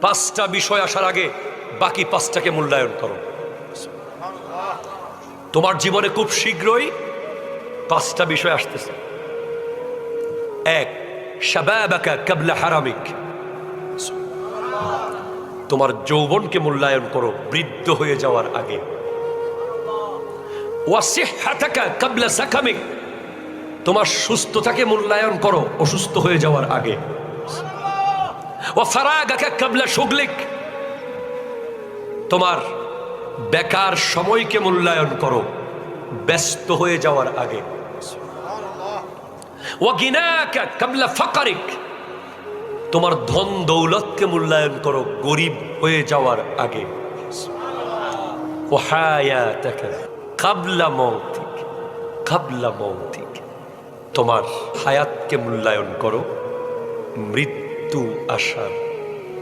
পাঁচটা বিষয় আসার আগে বাকি পাঁচটাকে মূল্যায়ন করো। তোমার জীবনে খুব শীঘ্রই পাঁচটা বিষয় আসতেছে। এক, শাবাবাকা ক্বাবলা হারামিক, তোমার যৌবনকে মূল্যায়ন করো বৃদ্ধ হয়ে যাওয়ার আগে। ওয়া সিহহাতাকা ক্বাবলা সাকামিক, তোমার সুস্থতাকে মূল্যায়ন করো অসুস্থ হয়ে যাওয়ার আগে। ওয়া ফারাগাকা ক্বাবলা শুগলিক, তোমার বেকার সময়কে মূল্যায়ন করো ব্যস্ত হয়ে যাওয়ার আগে। ওয়া গিনাকা ক্বাবলা ফাকরিক, তোমার ধন দৌলতকে মূল্যায়ন করো গরিব হয়ে যাওয়ার আগে। ওয়া হায়াতাকা ক্বাবলা মৌতিক, ক্বাবলা মৌতিক, তোমার হায়াতকে মূল্যায়ন করো মৃত্যু আসার